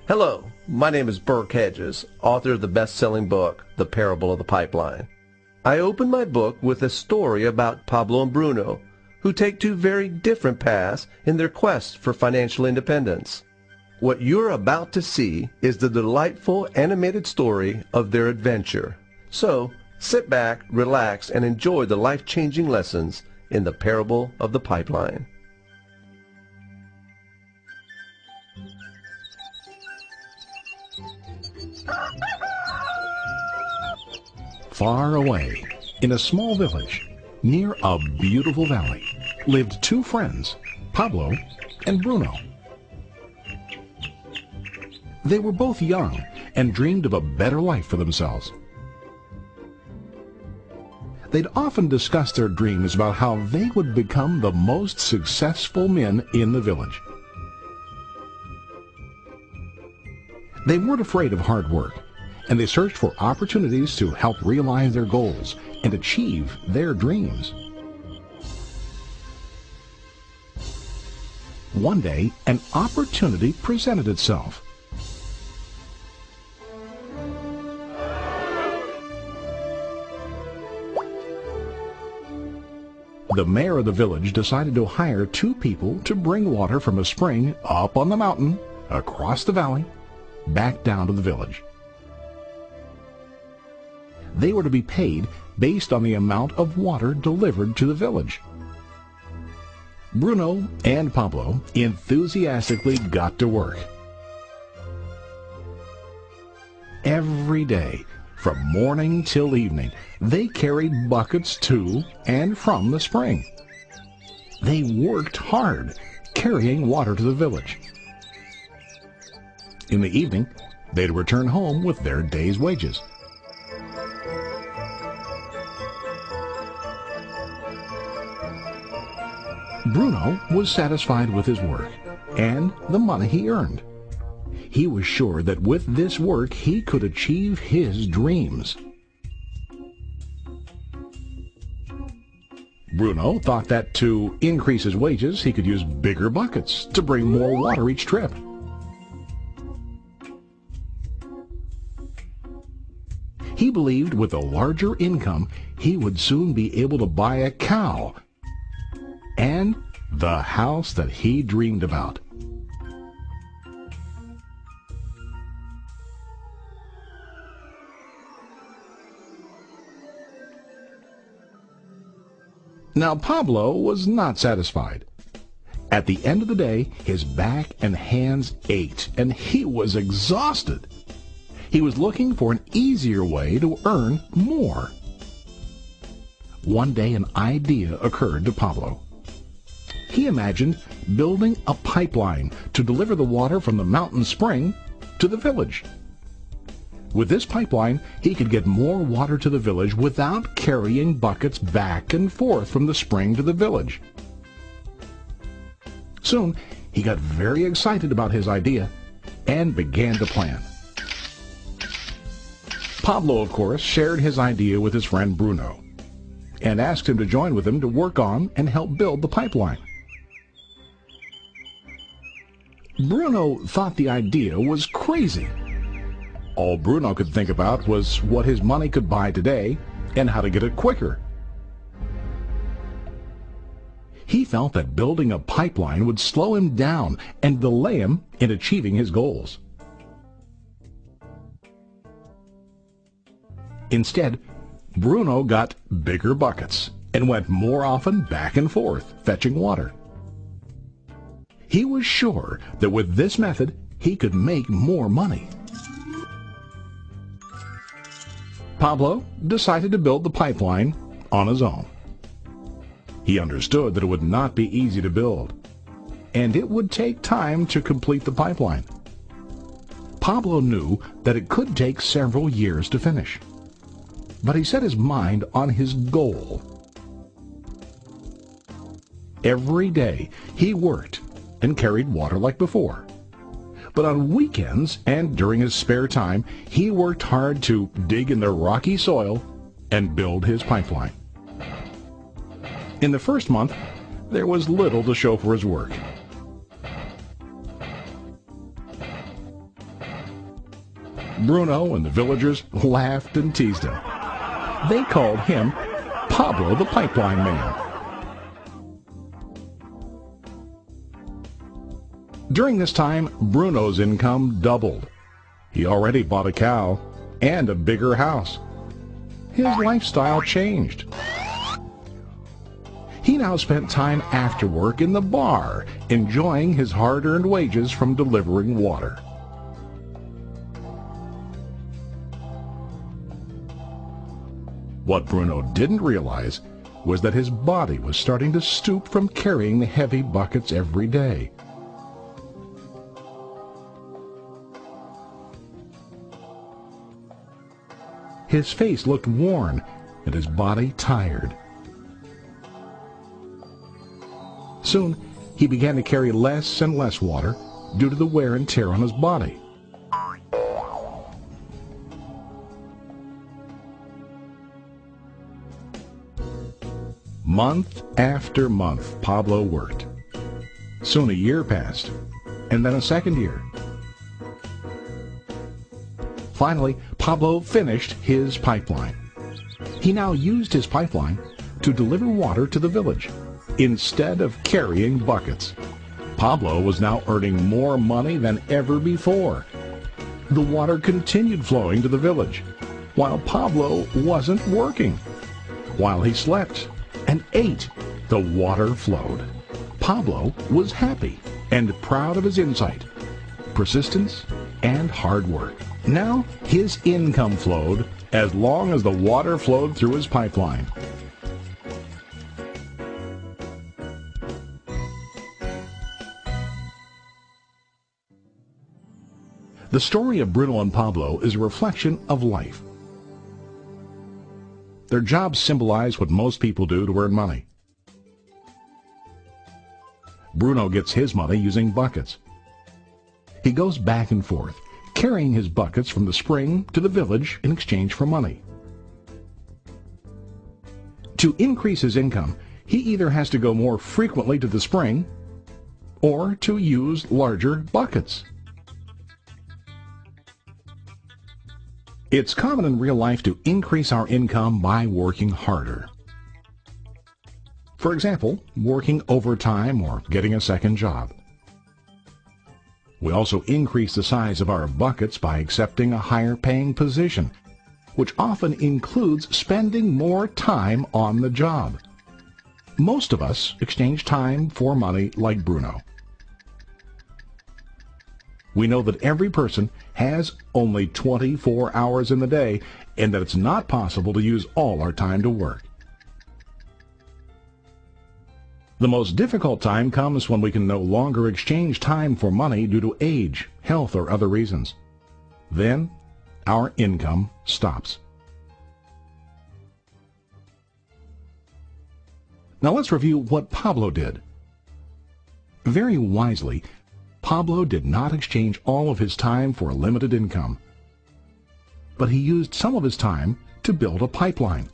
Hello, my name is Burke Hedges, author of the best-selling book, The Parable of the Pipeline. I open my book with a story about Pablo and Bruno, who take two very different paths in their quest for financial independence. What you're about to see is the delightful animated story of their adventure. So, sit back, relax, and enjoy the life-changing lessons in The Parable of the Pipeline. Far away, in a small village, near a beautiful valley, lived two friends, Pablo and Bruno. They were both young and dreamed of a better life for themselves. They'd often discuss their dreams about how they would become the most successful men in the village. They weren't afraid of hard work, and they searched for opportunities to help realize their goals and achieve their dreams. One day, an opportunity presented itself. The mayor of the village decided to hire two people to bring water from a spring up on the mountain, across the valley, back down to the village. They were to be paid based on the amount of water delivered to the village. Bruno and Pablo enthusiastically got to work. Every day, from morning till evening, they carried buckets to and from the spring. They worked hard, carrying water to the village. In the evening, they'd return home with their day's wages. Bruno was satisfied with his work and the money he earned. He was sure that with this work he could achieve his dreams. Bruno thought that to increase his wages he could use bigger buckets to bring more water each trip. He believed with a larger income he would soon be able to buy a cow and the house that he dreamed about. Now Pablo was not satisfied. At the end of the day, his back and hands ached, and he was exhausted. He was looking for an easier way to earn more. One day an idea occurred to Pablo. He imagined building a pipeline to deliver the water from the mountain spring to the village. With this pipeline, he could get more water to the village without carrying buckets back and forth from the spring to the village. Soon, he got very excited about his idea and began to plan. Pablo, of course, shared his idea with his friend Bruno and asked him to join with him to work on and help build the pipeline. Bruno thought the idea was crazy. All Bruno could think about was what his money could buy today and how to get it quicker. He felt that building a pipeline would slow him down and delay him in achieving his goals. Instead, Bruno got bigger buckets and went more often back and forth fetching water. He was sure that with this method he could make more money. Pablo decided to build the pipeline on his own. He understood that it would not be easy to build, and it would take time to complete the pipeline. Pablo knew that it could take several years to finish, but he set his mind on his goal. Every day he worked and carried water like before. But on weekends and during his spare time, he worked hard to dig in the rocky soil and build his pipeline. In the first month, there was little to show for his work. Bruno and the villagers laughed and teased him. They called him Pablo the Pipeline Man. During this time, Bruno's income doubled. He already bought a cow and a bigger house. His lifestyle changed. He now spent time after work in the bar, enjoying his hard-earned wages from delivering water. What Bruno didn't realize was that his body was starting to stoop from carrying the heavy buckets every day. His face looked worn and his body tired. Soon, he began to carry less and less water due to the wear and tear on his body. Month after month, Pablo worked. Soon a year passed, and then a second year. Finally, Pablo finished his pipeline. He now used his pipeline to deliver water to the village instead of carrying buckets. Pablo was now earning more money than ever before. The water continued flowing to the village, while Pablo wasn't working. While he slept and ate, the water flowed. Pablo was happy and proud of his insight, persistence, and hard work. Now his income flowed as long as the water flowed through his pipeline. The story of Bruno and Pablo is a reflection of life. Their jobs symbolize what most people do to earn money. Bruno gets his money using buckets. He goes back and forth, carrying his buckets from the spring to the village in exchange for money. To increase his income, he either has to go more frequently to the spring or to use larger buckets. It's common in real life to increase our income by working harder. For example, working overtime or getting a second job. We also increase the size of our buckets by accepting a higher-paying position, which often includes spending more time on the job. Most of us exchange time for money like Bruno. We know that every person has only 24 hours in the day and that it's not possible to use all our time to work. The most difficult time comes when we can no longer exchange time for money due to age, health, or other reasons. Then, our income stops. Now let's review what Pablo did. Very wisely, Pablo did not exchange all of his time for a limited income, but he used some of his time to build a pipeline.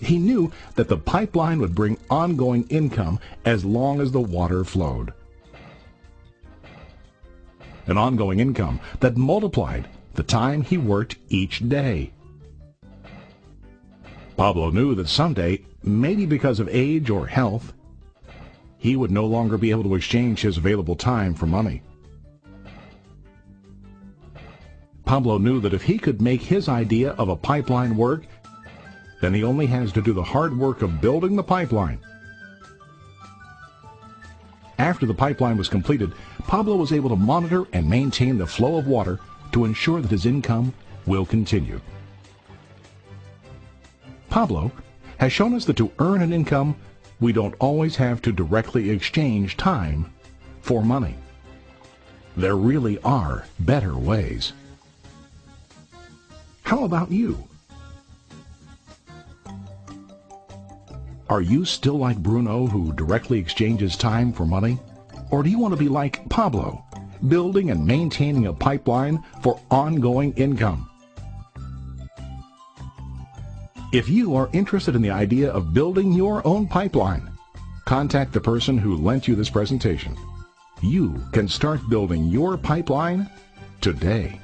He knew that the pipeline would bring ongoing income as long as the water flowed. An ongoing income that multiplied the time he worked each day. Pablo knew that someday, maybe because of age or health, he would no longer be able to exchange his available time for money. Pablo knew that if he could make his idea of a pipeline work, then he only has to do the hard work of building the pipeline. After the pipeline was completed, Pablo was able to monitor and maintain the flow of water to ensure that his income will continue. Pablo has shown us that to earn an income, we don't always have to directly exchange time for money. There really are better ways. How about you? Are you still like Bruno, who directly exchanges time for money? Or do you want to be like Pablo, building and maintaining a pipeline for ongoing income? If you are interested in the idea of building your own pipeline, contact the person who lent you this presentation. You can start building your pipeline today.